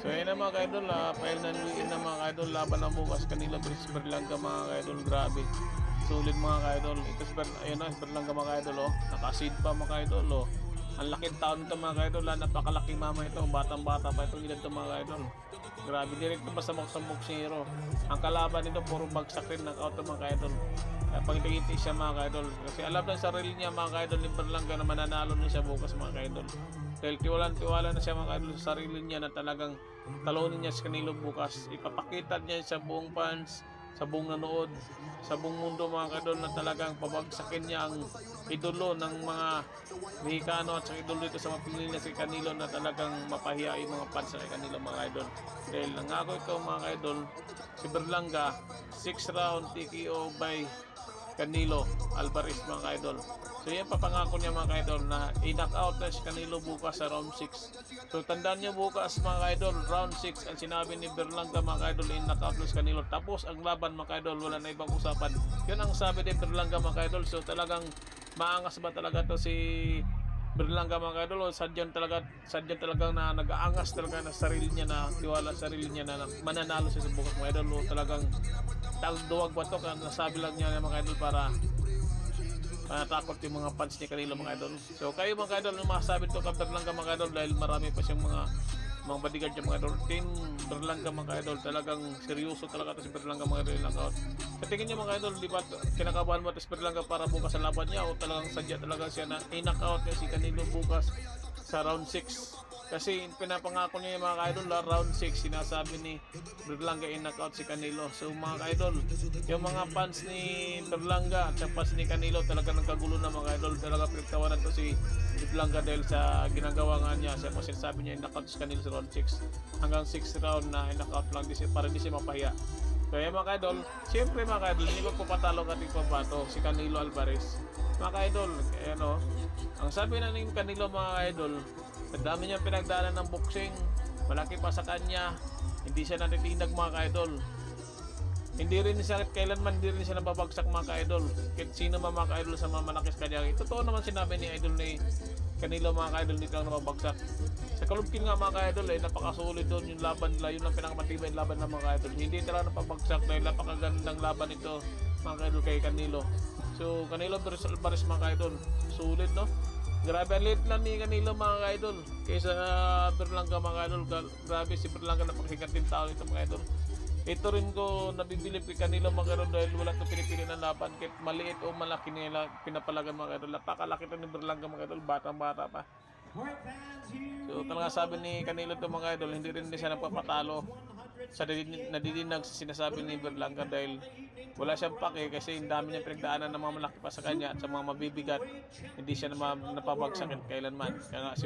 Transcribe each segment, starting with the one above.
So yun na mga ka-idol, file na luin na mga ka-idol, laban na bukas kanila versus Berlanga mga ka-idol, grabe. Sulit mga ka-idol, ito si ayun na, si Berlanga mga ka-idol, oh. Nakasid pa mga ka-idol, oh. Ang laking taon nito mga ka-idol, napakalaking mama ito, batang-bata pa itong edad ito mga ka-idol. Grabe, direkto ba sa magsambok si Hero. Ang kalaban nito, puro bagsak rin ng auto mga ka-idol. Pagtingiti siya mga ka-idol, kasi alam ng sarili niya mga ka-idol ni Berlanga na mananalo na siya bukas mga ka-idol. Dahil tiwala na siya mga ka-idol sa sarili niya na talagang talunin niya si Canelo bukas. Ipapakita niya sa buong fans, sa buong nanood, sa buong mundo mga ka-idol na talagang pabagsakin niya ang idolo ng mga Mexicano at sa idolo dito sa mapili niya si Canelo na talagang mapahiya yung mga fans sa Canelo mga idol. Dahil nangako ito mga idol, si Berlanga 6 round TKO by Canelo Alvarez mga idol. So yan papangako niya mga idol na i-knock out na si Canelo bukas sa round 6. So tandaan niyo bukas mga idol, round 6 ang sinabi ni Berlanga mga idol, i-knock out na si Canelo. Tapos ang laban mga idol, wala na ibang usapan. Yun ang sabi ni Berlanga mga idol. So talagang maangas ba talaga to si Berlanga mga idol, o sadyan talagang na nag-aangas talaga na sarili niya, na tiwala sa sarili niya na mananalo siya sa bukas mga idol, o talagang tagduwag ba to, nasabi lang niya mga idol para takot yung mga fans ni Canelo mga idol. So kayo mga idol, yung masasabi to kay Berlanga mga idol, dahil marami pa siyang mga bodyguard niya mga idol. Team Berlanga mga idol, talagang seryoso talaga ito si Berlanga mga idol, knockout. Sa tingin niyo mga idol, di ba kinakabahan mo ito si Berlanga para bukas sa laban niya, o talagang sadya talaga siya na i-knockout niya si Canelo bukas sa round 6? Kasi pinapangako niya yung mga idol na round 6 sinasabi ni Berlanga i-knockout si Canelo. So mga idol, yung mga fans ni Berlanga at fans ni Canelo talaga nagkagulo na mga idol. Talaga pinagtawanan to si Berlanga dahil sa ginagawa nga niya. Siya po sinasabi niya i-knockout si Canelo sa round 6. Hanggang 6 round na i-knockout lang para hindi siya mapahiya. Kaya mga idol, siyempre mga idol, hindi ko papatalo ka ating pambato si Canelo Alvarez. Mga idol, ano, ang sabi na ni Canelo mga idol, ang dami niyang pinagdaanan ng boxing, malaki pa sa kanya, hindi siya natitinag mga idol. Hindi rin siya kailanman, hindi rin siya nababagsak mga idol. Kahit sino mga idol sa mga malaki sa kanya. Totoo naman sinabi ni idol ni Canelo mga idol, hindi lang nababagsak. Sa Kalubkin nga mga idol ay napakasulit doon yung laban nila, yun ang pinakamatibay laban ng mga idol. Hindi talaga napabagsak dahil napakagandang laban ito mga idol kay Canelo. So Canelo versus Alvarez mga idol, sulit no? Grabe, ang late lang ni Canelo mga idol kaysa Berlanga mga idol. Grabe si Berlanga, napakasikat din tao ito mga idol. Ito rin ko nabibilib kay Canelo mga idol dahil wala ito pinipili ng laban. Kahit maliit o malaki nila pinapalagan mga idol. Napakalaki ito ni Berlanga mga idol, batang-bata pa. So talaga sabi ni Canelo ito mga idol, hindi rin siya nagpapatalo sa nadidinag sa sinasabi ni Berlanga dahil wala siyang pake kasi ang dami niya pinagdaanan ng mga malaki pa sa kanya at sa mga mabibigat. Hindi siya napabagsakin kailanman. Kaya nga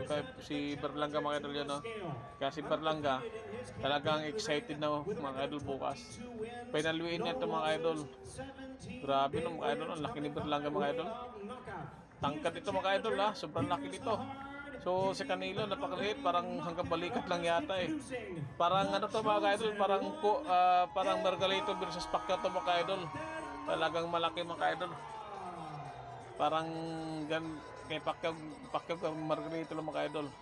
si Berlanga mga idol yun, no? Kaya si Berlanga talagang excited na mga idol bukas. Pinaluin niya ito mga idol. Grabe no mga idol, ang laki ni Berlanga mga idol. Tangkad ito mga idol ha, sobrang laki nito. So si Canelo napakaliit, parang hanggang balikat lang yata eh. Parang ano to mga idol, parang Margarito versus Pacquiao to mga idol. Talagang malaki mga idol. Parang kay Pacquiao Margarito lang mga idol.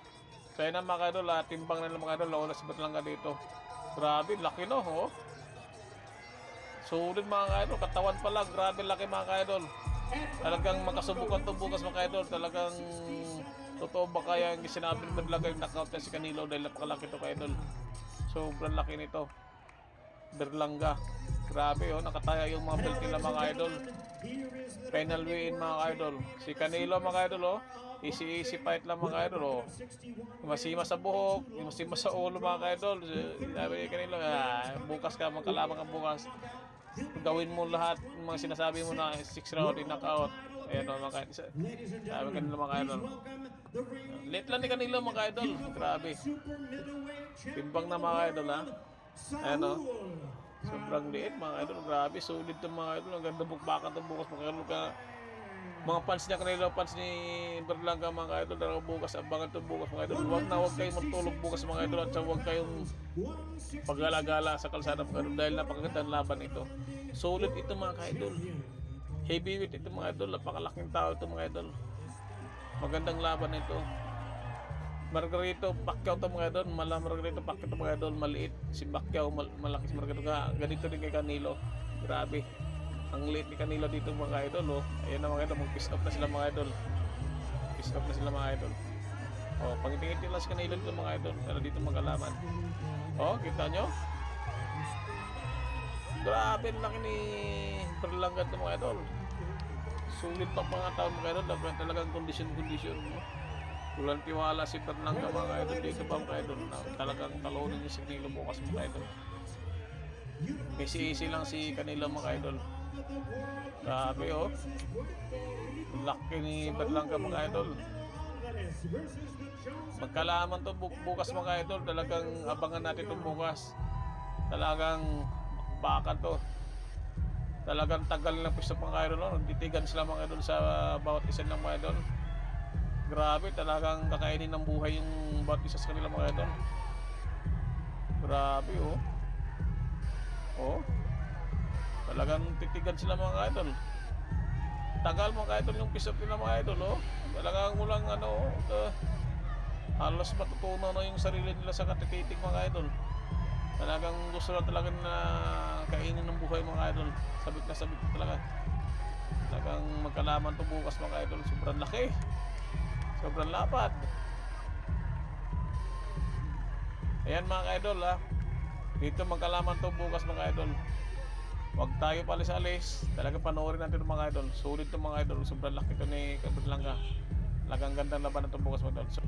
So yun na mga idol, timbang na lang mga idol, wala si Berlanga dito. Grabe, laki no, oh. Sulit mga idol, katawan pa lang, grabe laki mga idol. Talagang makasubukan to bukas mga idol, talagang totoo ba kaya yung sinabi ni Berlanga yung knockout na si Canelo dahil napakalaki to ka idol. Sobrang laki nito Berlanga. Grabe oh, nakataya yung mga belt nila mga idol. Final win mga idol. Si Canelo mga idol oh, easy fight lang mga idol oh. Masima sa buhok, masima sa ulo mga idol. Sabi ni Canelo, bukas ka magkalaban kang bukas. Gawin mo lahat ng mga sinasabi mo na 6 round in knockout. Ayan o mga idol. Sabi Canelo mga idol. Late lang ni Canelo mga idol. Grabe. Timbang na mga idol ha. Ayan o. Sobrang liit mga idol. Grabe. Solid itong mga idol. Ang ganda bukbakan itong bukas mga idol. Mga fans niya Canelo, fans ni Berlanga mga idol. Daraw bukas. Abangan itong bukas mga idol. Huwag kayong magtulog bukas mga idol. At huwag kayong paggalagala sa kalsada mga idol. Dahil napakagandang laban ito. Solid ito mga idol. Heavyweight ito mga idol, napakalaking tao ito mga idol. Magandang laban ito. Margarito Pacquiao to mga idol, Margarito Pacquiao to mga idol, maliit. Si Pacquiao malaki si Margarito ka. Ganito din kay Canelo. Grabe. Ang liit ni Canelo dito mga idol, oh. Ayun na mga idol, mag-piss off na sila mga idol. Piss off na sila mga idol. Oh, pangiting-iting lang si Canelo dito mga idol, pero dito magkalaman. Oh, kita nyo? Grabe laki ni Berlanga to mga idol. Sulit pa mga taon mga idol, talagang kondisyon mo. Walang tiwala si Berlanga mga idol dito pa mga idol, na talagang talunin niya si Canelo bukas mga idol. Easy lang si Canelo mga idol. Grabe oh. Laki ni Berlanga mga idol. Magkalaman to bukas mga idol, talagang abangan natin to bukas. Talagang baka to. Talagang tagal na pwesto mga idol, no? Nagtitigan sila mga idol sa bawat isa ng mga idol. Grabe, talagang kakainin ng buhay yung bawat isa sa kanila mga idol. Grabe oh. Oh. Talagang titigan sila mga idol. Tagal mga idol yung pisot nila mga idol oh. Talagang walang halos matutunan na yung sarili nila sa katititig mga idol. Talagang gusto na talaga na kainin ng buhay mga idol. Sabik na talaga. Talagang magkalaman to bukas mga idol. Sobrang laki. Sobrang lapad. Ayan mga idol ha. Dito magkalaman to bukas mga idol. Huwag tayo palis-alis. Talagang panoorin natin ng mga idol. Sulit to mga idol. Sobrang laki to ni Berlanga. Talagang gandang laban na to bukas mga idol. So,